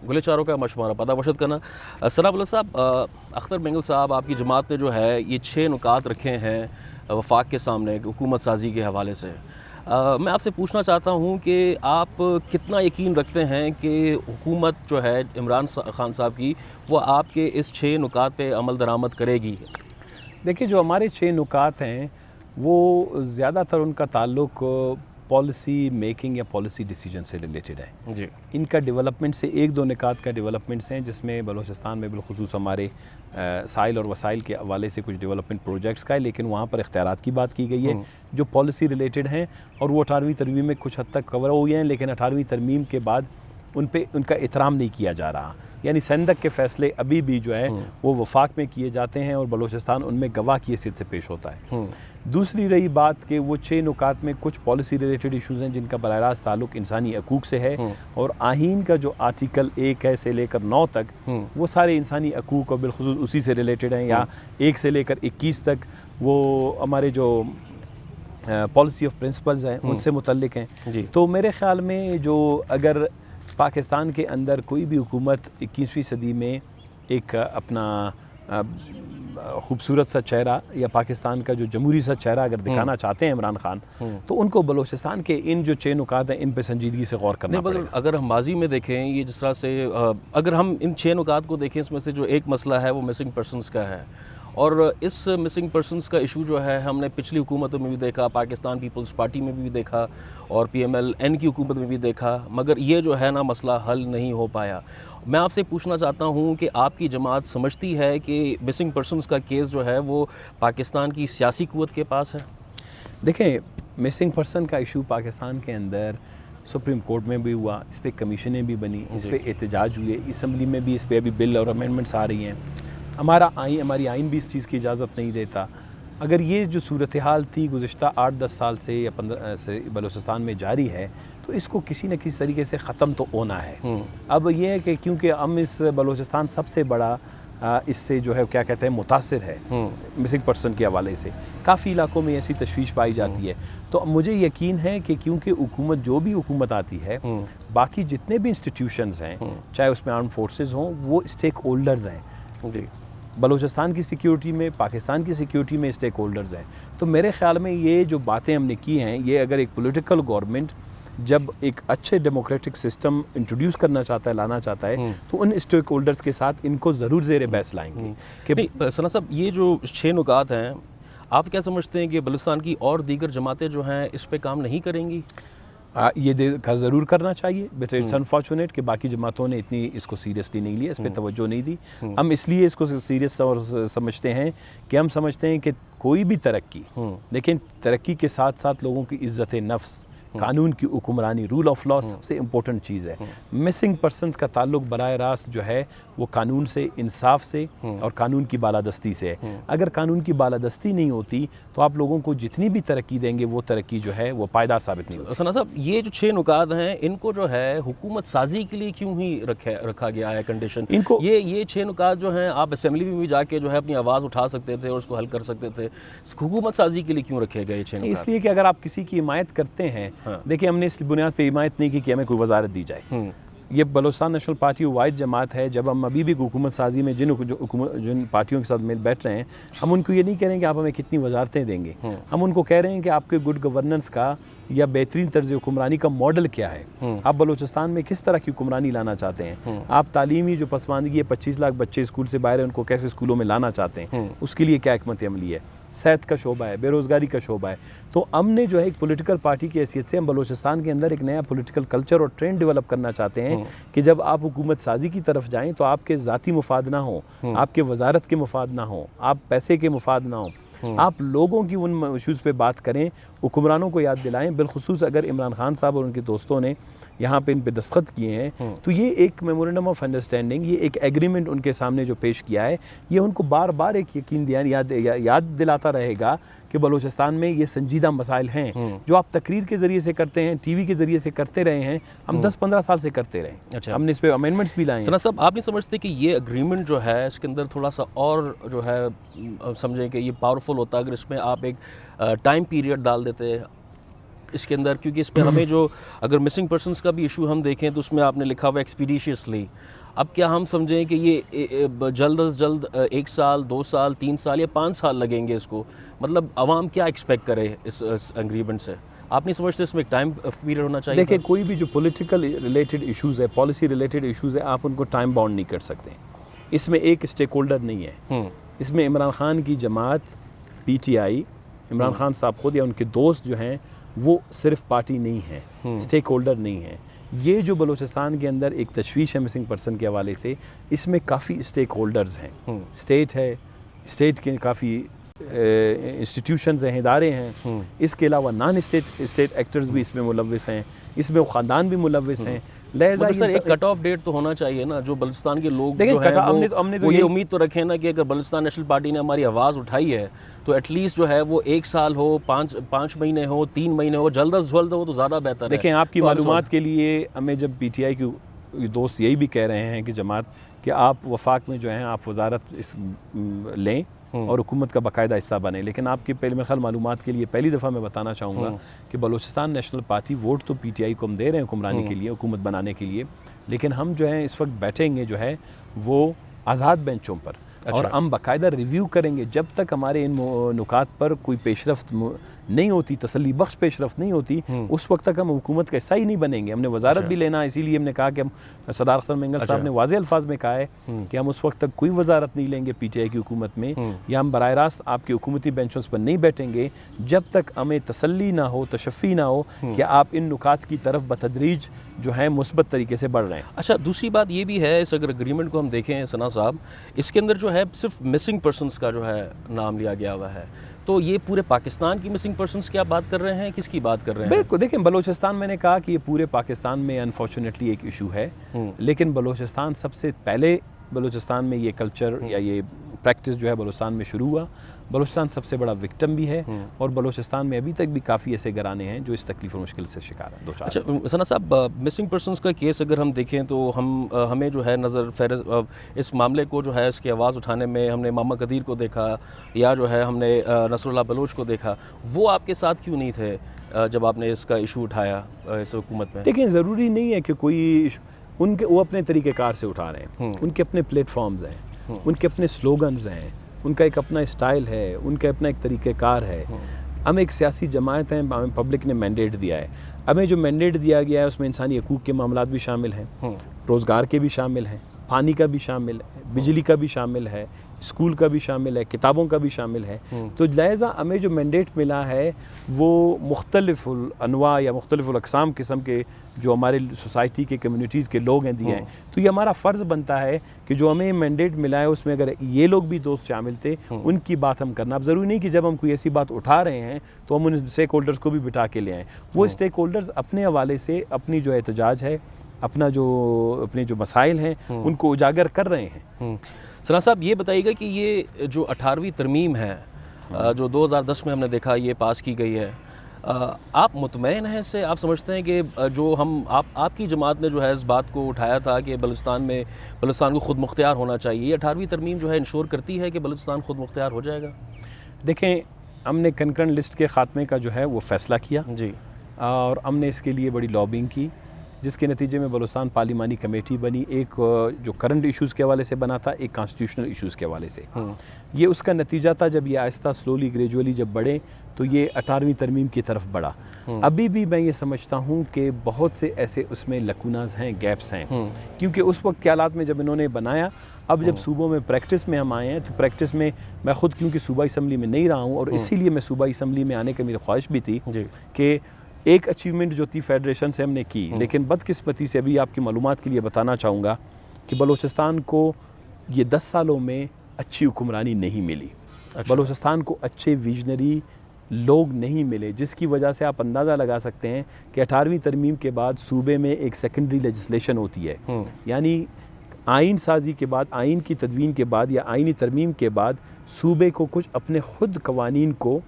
गुले चारों का मशमारा पता वशद करना। सना साहब, अख्तर बेंगल साहब, आपकी जमात ने जो है ये 6 नुकात रखे हैं वफाक के सामने हुकूमत साजी के हवाले से। मैं आपसे पूछना चाहता हूँ कि आप कितना यकीन रखते हैं कि हुकूमत जो है इमरान खान साहब की, वो आपके इस 6 नुकात पे अमल दरामद करेगी? देखिए, जो हमारे 6 नुकात हैं वो ज़्यादातर उनका ताल्लुक पॉलिसी मेकिंग या पॉलिसी डिसीजन से रिलेटेड है जी। इनका डेवलपमेंट से एक दो निकात का डेवलपमेंट्स हैं, जिसमें बलूचिस्तान में बिलखुसूस हमारे साइल और वसाइल के हवाले से कुछ डेवलपमेंट प्रोजेक्ट्स का है, लेकिन वहाँ पर इख्तियारात की बात की गई है जो पॉलिसी रिलेटेड हैं, और वो 18वीं तरमीम में कुछ हद तक कवर हो गए हैं, लेकिन 18वीं तरमीम के बाद उनका एहतराम नहीं किया जा रहा। यानी संदक के फ़ैसले अभी भी जो है वो वफाक में किए जाते हैं और बलूचिस्तान उनमें गवाह की हैसियत से पेश होता है। दूसरी रही बात कि वो 6 नुकात में कुछ पॉलिसी रिलेटेड इशूज़ हैं जिनका बराह रास्त ताल्लुक इंसानी हकूक़ से है, और आहीन का जो आर्टिकल 1 है से लेकर 9 तक वो सारे इंसानी हकूक़ और बिलखुसूस उसी से रिलेटेड हैं, या 1 से लेकर 21 तक वो हमारे जो पॉलिसी ऑफ प्रिंसिपल्स हैं उनसे मुतल्लिक हैं। तो मेरे ख़्याल में जो अगर पाकिस्तान के अंदर कोई भी हुकूमत 21वीं सदी में एक अपना खूबसूरत सा चेहरा या पाकिस्तान का जो जमहूरी सा चेहरा अगर दिखाना चाहते हैं इमरान खान, तो उनको बलूचिस्तान के इन जो 6 नुकात हैं इन पे संजीदगी से गौर करना पड़ेगा। अगर हम माजी में देखें, ये जिस तरह से अगर हम इन 6 नुकात को देखें, इसमें से जो एक मसला है वो मिसिंग पर्सनस का है, और इस मिसिंग पर्सनस का इशू जो है हमने पिछली हुकूमतों में भी देखा, पाकिस्तान पीपल्स पार्टी में भी देखा और PMLN की हुकूमत में भी देखा, मगर ये जो है ना मसला हल नहीं हो पाया। मैं आपसे पूछना चाहता हूँ कि आपकी जमात समझती है कि मिसिंग पर्सनस का केस जो है वो पाकिस्तान की सियासी क़ुव्वत के पास है? देखें, मिसिंग पर्सन का इशू पाकिस्तान के अंदर सुप्रीम कोर्ट में भी हुआ, इस पर कमीशनें भी बनी, इस पर एहतजाज हुए, असम्बली में भी इस पर अभी बिल और अमेंडमेंट्स आ रही हैं। हमारी आइन भी इस चीज़ की इजाज़त नहीं देता। अगर ये जो सूरत हाल थी गुज़िश्ता 8-10 साल से या 15 से बलूचिस्तान में जारी है, तो इसको किसी न किसी तरीके से ख़त्म तो होना है। अब ये है कि क्योंकि हम इस बलूचिस्तान सबसे बड़ा इससे जो है क्या कहते हैं मुतासिर है मिसिंग पर्सन के हवाले से, काफ़ी इलाकों में ऐसी तशवीश पाई जाती है। तो मुझे यकीन है कि क्योंकि हुकूमत जो भी हुकूमत आती है, बाकी जितने भी इंस्टीट्यूशंस हैं, चाहे उसमें आर्म फोर्सेस हों, वो स्टेक होल्डर्स हैं जी। बलूचिस्तान की सिक्योरिटी में, पाकिस्तान की सिक्योरिटी में स्टेक होल्डर्स हैं। तो मेरे ख़्याल में ये जो बातें हमने की हैं, ये अगर एक पॉलिटिकल गवर्नमेंट जब एक अच्छे डेमोक्रेटिक सिस्टम इंट्रोड्यूस करना चाहता है, लाना चाहता है, तो उन स्टेक होल्डर्स के साथ इनको ज़रूर ज़ेर बहस लाएंगे। कि सना साहब, ये जो 6 नुकात हैं, आप क्या समझते हैं कि बलूचिस्तान की और दीगर जमातें जो हैं इस पे काम नहीं करेंगी? ये ज़रूर करना चाहिए, बट इट्स अनफॉर्चुनेट कि बाकी जमातों ने इतनी इसको सीरियसली नहीं लिया, इस पर तवज्जो नहीं दी। हम इसलिए इसको सीरियस समझते हैं कि हम समझते हैं कि कोई भी तरक्की, लेकिन तरक्की के साथ साथ लोगों की इज़्ज़त नफ्स, कानून की हुक्मरानी, रूल ऑफ लॉ सबसे इम्पोर्टेंट चीज़ है। मिसिंग पर्सनस का ताल्लुक बराह रास्त जो है वो कानून से, इंसाफ से और कानून की बालादस्ती से है। अगर कानून की बालादस्ती नहीं होती तो आप लोगों को जितनी भी तरक्की देंगे वो तरक्की जो है वो पायदार साबित नहीं होती। सना साहब, ये जो 6 नुकात हैं, इनको जो है हुकूमत साजी के लिए क्यों ही रखा गया है कंडीशन? इनको ये 6 नुकात जो हैं, आप असम्बली में भी जाके जो है अपनी आवाज़ उठा सकते थे और उसको हल कर सकते थे, हुकूमत साजी के लिए क्यों रखे गए 6 नुकात? इसलिए कि अगर आप किसी की हिमायत करते हैं, देखिए हमने इस बुनियाद पे हिमायत नहीं की कि हमें कोई वजारत दी जाए। ये बलूचिस्तान नेशनल पार्टी वाहिद जमात है, जब हम अभी भी हुकूमत साजी में जिन पार्टियों के साथ मिल बैठ रहे हैं, हम उनको ये नहीं कह रहे हैं कि आप हमें कितनी वजारतें देंगे, हम उनको कह रहे हैं कि आपके गुड गवर्नेंस का या बेहतरीन तर्ज हुक्मरानी का मॉडल क्या है, आप बलूचिस्तान में किस तरह की हुक्मरानी लाना चाहते हैं, आप तालीमी जो पसमानदगी है, 25 लाख बच्चे स्कूल से बाहर हैं, उनको कैसे स्कूलों में लाना चाहते हैं, उसके लिए क्या हिकमत अमली है, सेहत का शोबा है, बेरोज़गारी का शोबा है। तो हमने जो है एक पॉलिटिकल पार्टी की हैसियत से हम बलूचिस्तान के अंदर एक नया पॉलिटिकल कल्चर और ट्रेंड डेवलप करना चाहते हैं कि जब आप हुकूमत साजी की तरफ जाएं तो आपके ज़ाती मुफाद ना हो, आपके वजारत के मुफाद ना हो, आप पैसे के मुफाद ना हो, आप लोगों की उन इशूज़ पे बात करें, हुक्मरानों को याद दिलाएं। बिलखुसूस अगर इमरान खान साहब और उनके दोस्तों ने यहाँ पे इन पे दस्तखत किए हैं, तो ये एक मेमोरेंडम ऑफ अंडरस्टैंडिंग, ये एक एग्रीमेंट उनके सामने जो पेश किया है, ये उनको बार बार एक यकीन याद दिलाता रहेगा कि बलूचिस्तान में ये संजीदा मसाइल हैं जो आप तकरीर के ज़रिए से करते हैं, टीवी के ज़रिए से करते रहे हैं, हम 10-15 साल से करते रहे। अच्छा, हमने इस पर अमेंडमेंट्स भी लाए। सना साहब, आप नहीं समझते कि ये एग्रीमेंट जो है इसके अंदर थोड़ा सा और जो है समझें कि ये पावरफुल होता अगर इसमें आप एक टाइम पीरियड डाल देते इसके अंदर, क्योंकि इस पर हमें जो अगर मिसिंग पर्सनस का भी इशू हम देखें तो उसमें आपने लिखा हुआ एक्सपीडिशियसली, अब क्या हम समझें कि ये जल्द अज जल्द 1 साल, 2 साल, 3 साल या 5 साल लगेंगे इसको? मतलब आवाम क्या एक्सपेक्ट करे इस एग्रीमेंट से? आप नहीं समझते इसमें एक टाइम पीरियड होना चाहिए देखिए, था? कोई भी जो पॉलिटिकल रिलेटेड इश्यूज़ है, पॉलिसी रिलेटेड इश्यूज़ है, आप उनको टाइम बाउंड नहीं कर सकते। इसमें एक स्टेक होल्डर नहीं है। इसमें इमरान खान की जमात, पीटीआई, इमरान खान साहब खुद या उनके दोस्त जो हैं, वो सिर्फ पार्टी नहीं है, स्टेक होल्डर नहीं है। ये जो बलूचिस्तान के अंदर एक तशवीश है मिसिंग पर्सन के हवाले से, इसमें काफ़ी स्टेक होल्डर्स हैं। स्टेट है, स्टेट के काफ़ी इंस्टीट्यूशंस हैं, इदारे हैं। इसके अलावा नॉन स्टेट एक्टर्स भी इसमें मुलव्विस हैं, इसमें ख़ानदान भी मुलव्विस हैं। लिहाजा सर एक कट ऑफ डेट तो होना चाहिए ना, जो बलूचिस्तान के लोग देखिए, जो हैं हमने वो ये उम्मीद तो रखें ना कि अगर बलूचिस्तान नेशनल पार्टी ने हमारी आवाज़ उठाई है तो एटलीस्ट जो है वो 1 साल हो, 5 महीने हो, 3 महीने हो, जल्द अज जल्द हो तो ज़्यादा बेहतर है। देखें, आपकी मालूमात के लिए हमें जब पीटीआई के दोस्त यही भी कह रहे हैं कि जमात कि आप वफाक में जो हैं आप वजारत लें और हुकूमत का बाकायदा हिस्सा बने, लेकिन आपके पहले मेरे ख्याल मालूमात के लिए पहली दफ़ा मैं बताना चाहूँगा कि बलूचिस्तान नेशनल पार्टी वोट तो पीटीआई को हम दे रहे हैं हुक्मरानी के लिए, हुकूमत बनाने के लिए, लेकिन हम जो है इस वक्त बैठेंगे जो है वो आज़ाद बेंचों पर। और हम बाकायदा रिव्यू करेंगे। जब तक हमारे इन नुकात पर कोई पेशरफ्त नहीं होती, तसल्ली बख्श पेशरफ्त नहीं होती, उस वक्त तक हम हुकूमत का हिस्सा ही नहीं बनेंगे। हमने वजारत भी लेना है, इसीलिए हमने कहा कि हम सरदार अख्तर मेंगल साहब ने वाज़े अल्फाज में कहा है कि हम उस वक्त तक कोई वजारत नहीं लेंगे पीटीआई की हुकूमत में, या हम बराह रास्त आपके हुकूमती बेंचों पर नहीं बैठेंगे जब तक हमें तसल्ली ना हो, तशफ़ी ना हो कि आप इन नुकात की तरफ बतदरीज जो है मुस्बत तरीके से बढ़ रहे हैं। अच्छा, दूसरी बात ये भी है, इस अगर एग्रीमेंट को हम देखें सना साहब, इसके अंदर जो है सिर्फ मिसिंग पर्सनस का जो है नाम लिया गया हुआ है, तो ये पूरे पाकिस्तान की मिसिंग पर्सनस की आप बात कर रहे हैं, किसकी बात कर रहे हैं? बिल्कुल, देखिए बलूचिस्तान, मैंने कहा कि ये पूरे पाकिस्तान में अनफॉर्चुनेटली एक इशू है, लेकिन बलूचिस्तान सबसे पहले, बलूचिस्तान में ये कल्चर या ये प्रैक्टिस जो है बलूचिस्तान में शुरू हुआ। बलूचिस्तान सबसे बड़ा विक्टिम भी है और बलूचिस्तान में अभी तक भी काफ़ी ऐसे घराने हैं जो इस तकलीफ और मुश्किल से शिकार हैं। अच्छा सना साहब, मिसिंग पर्सनस का केस अगर हम देखें तो हमें जो है नज़र फहरिस्त इस मामले को जो है इसकी आवाज़ उठाने में हमने मामा कदीर को देखा, या जो है हमने नसरुल्लाह बलोच को देखा। वो आपके साथ क्यों नहीं थे जब आपने इसका इशू उठाया इस हुकूमत में? देखिए, ज़रूरी नहीं है कि कोई उनके वो अपने तरीक़ेकार से उठा रहे हैं, उनके अपने प्लेटफॉर्म्स हैं, उनके अपने स्लोगन्स हैं, उनका एक अपना स्टाइल है, उनका अपना एक तरीक़ेकार है। हम एक सियासी जमात हैं, हमें पब्लिक ने मैंडेट दिया है। हमें जो मैंडेट दिया गया है उसमें इंसानी हकूक़ के मामलात भी शामिल हैं, रोज़गार के भी शामिल हैं, पानी का भी शामिल है, बिजली का भी शामिल है, स्कूल का भी शामिल है, किताबों का भी शामिल है। तो लिहाजा हमें जो मैंडेट मिला है वो मुख्तलिफ़ुल अनवा या मुख्तलिफ़ुल अक़साम किस्म के जो हमारे सोसाइटी के कम्युनिटीज़ के लोग हैं दिए हैं। तो ये हमारा फ़र्ज़ बनता है कि जो हमें मैंडेट मिला है उसमें अगर ये लोग भी दोस्त शामिल थे, उनकी बात हम करना। अब ज़रूरी नहीं कि जब हम कोई ऐसी बात उठा रहे हैं तो हम उन स्टेक होल्डर्स को भी बिठा के ले आएँ। वो स्टेक होल्डर्स अपने हवाले से अपनी जो एहतजाज है, अपने जो मसाइल हैं उनको उजागर कर रहे हैं। सना साहब, ये बताइएगा कि ये जो 18वीं तरमीम है जो 2010 में हमने देखा ये पास की गई है, आप मुतमईन हैं इससे? आप समझते हैं कि जो आपकी जमात ने जो है इस बात को उठाया था कि बलूचिस्तान को ख़ुद मुख्तियार होना चाहिए, ये 18वीं तरमीम जो है इंश्योर करती है कि बलूचिस्तान ख़ुद मुख्तियार हो जाएगा? देखें, हमने कंकरेंट लिस्ट के ख़ात्मे का जो है वो फ़ैसला किया जी, और हमने इसके लिए बड़ी लॉबिंग की, जिसके नतीजे में बलूचिस्तान पार्लिमानी कमेटी बनी। एक जो करंट इश्यूज़ के हवाले से बना था, एक कॉन्स्टिट्यूशनल इश्यूज़ के हवाले से। ये उसका नतीजा था। जब ये आहिस्ता स्लोली ग्रेजुअली जब बढ़े तो ये 18वीं तरमीम की तरफ बढ़ा। अभी भी मैं ये समझता हूँ कि बहुत से ऐसे उसमें लकूनाज हैं, गैप्स हैं, क्योंकि उस वक्त के हालात में जब इन्होंने बनाया, अब जब सूबों में प्रैक्टिस में हम आए हैं तो प्रैक्टिस में मैं ख़ुद क्योंकि सूबाई असम्बली में नहीं रहा हूँ और इसीलिए मैं सूबाई असम्बली में आने की मेरी ख्वाहिश भी थी कि एक अचीवमेंट जो थी फेडरेशन से हमने की, लेकिन बदकिस्मती से अभी आपकी मालूमात के लिए बताना चाहूँगा कि बलूचिस्तान को ये 10 सालों में अच्छी हुक्मरानी नहीं मिली। अच्छा। बलूचिस्तान को अच्छे विजनरी लोग नहीं मिले, जिसकी वजह से आप अंदाज़ा लगा सकते हैं कि 18वीं तरमीम के बाद सूबे में एक सेकेंडरी लेजिस्लेशन होती है, यानी आइन साजी के बाद, आइन की तदवीन के बाद या आइनी तरमीम के बाद सूबे को कुछ अपने ख़ुद कवानीन को,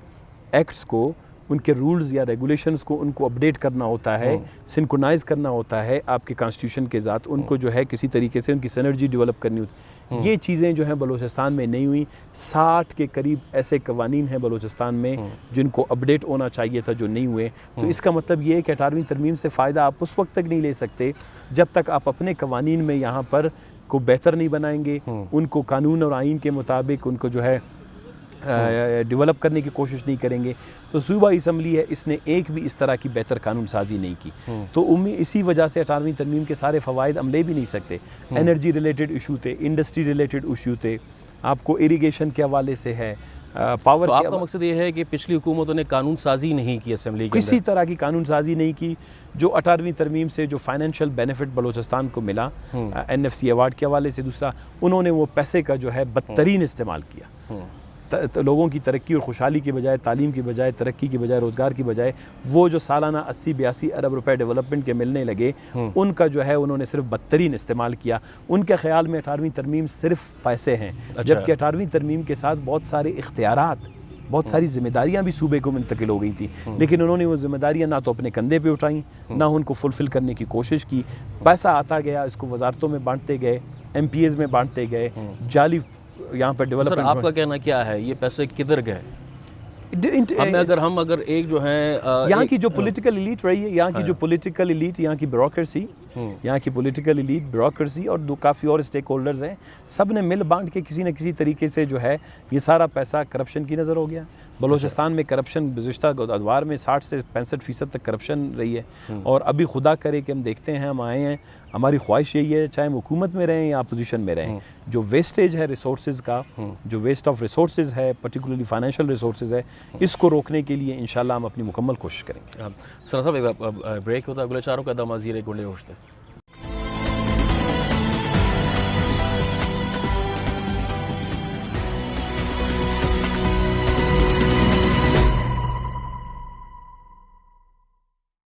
एक्ट्स को, उनके रूल्स या रेगुलेशंस को उनको अपडेट करना होता है, सिंक्रोनाइज़ करना होता है आपके कॉन्स्टिट्यूशन के साथ, उनको जो है किसी तरीके से उनकी सिनर्जी डेवलप करनी होती। ये चीज़ें जो हैं बलूचिस्तान में नहीं हुई। 60 के करीब ऐसे कवानीन हैं बलूचिस्तान में जिनको अपडेट होना चाहिए था, जो नहीं हुए। तो इसका मतलब ये है कि 18वीं तरमीम से फ़ायदा आप उस वक्त तक नहीं ले सकते जब तक आप अपने कवानीन में यहाँ पर को बेहतर नहीं बनाएंगे, उनको कानून और आइन के मुताबिक उनको जो है डेवलप करने की कोशिश नहीं करेंगे, तो सूबा असम्बली है, इसने एक भी इस तरह की बेहतर कानून साजी नहीं की। तो इसी वजह से 18वीं तरमीम के सारे फ़वाइद हम ले भी नहीं सकते। एनर्जी रिलेटेड इशू थे, इंडस्ट्री रिलेटेड इशू थे, आपको इरिगेशन के हवाले से है, पावर तो आपका मकसद ये है कि पिछली हुकूमतों ने कानून साजी नहीं की असेंबली के किसी तरह की कानून साजी नहीं की। जो 18वीं तरमीम से जो फाइनेंशियल बेनिफिट बलूचिस्तान को मिला NFC अवार्ड के हवाले से, दूसरा उन्होंने वो पैसे का जो है बदतरीन इस्तेमाल किया। लोगों की तरक्की और खुशहाली की बजाय, तालीम की बजाय, तरक्की की बजाय, रोज़गार की बजाय, वो जो सालाना 80-82 अरब रुपए डेवलपमेंट के मिलने लगे, उनका जो है उन्होंने सिर्फ बदतरीन इस्तेमाल किया। उनके ख्याल में 18वीं तरमीम सिर्फ पैसे हैं, जबकि 18वीं तरमीम के साथ बहुत सारे इख्तियारात, बहुत सारी जिम्मेदारियां भी सूबे को मुंतकिल हो गई थी, लेकिन उन्होंने वो जिम्मेदारियां ना तो अपने कंधे पे उठाई, ना उनको फुलफ़िल करने की कोशिश की। पैसा आता गया, इसको वजारतों में बांटते गए, MPs में बांटते गए, जाली यहाँ पर डेवलपमेंट। आपका कहना क्या है, ये पैसे किधर गए? हम अगर एक जो है यहाँ की जो पॉलिटिकल एलीट रही है, यहाँ की जो पॉलिटिकल एलीट, यहाँ की ब्यूरोक्रेसी, यहाँ की पॉलिटिकल एलीट, ब्यूरोक्रेसी और काफ़ी और स्टेक होल्डर्स हैं, सब ने मिल बांट के किसी न किसी तरीके से जो है ये सारा पैसा करप्शन की नज़र हो गया। बलूचिस्तान में करप्शन गुज़िश्ता अदवार में 60 से 65% तक करप्शन रही है, और अभी खुदा करे कि हम देखते हैं, हम आए हैं, हमारी ख्वाहिश यही है, चाहे हम हुकूमत में रहें या अपोजिशन में रहें, जो वेस्टेज है रिसोर्सेज का, जो वेस्ट ऑफ रिसोर्सेज है, पर्टिकुलरली फाइनेंशियल रिसोर्सेज है, इसको रोकने के लिए इंशाल्लाह हम अपनी मुकम्मल कोशिश करेंगे। सर साहब, ब्रेक होता है, अगले चारों का दम वज़ीर गुंडे होते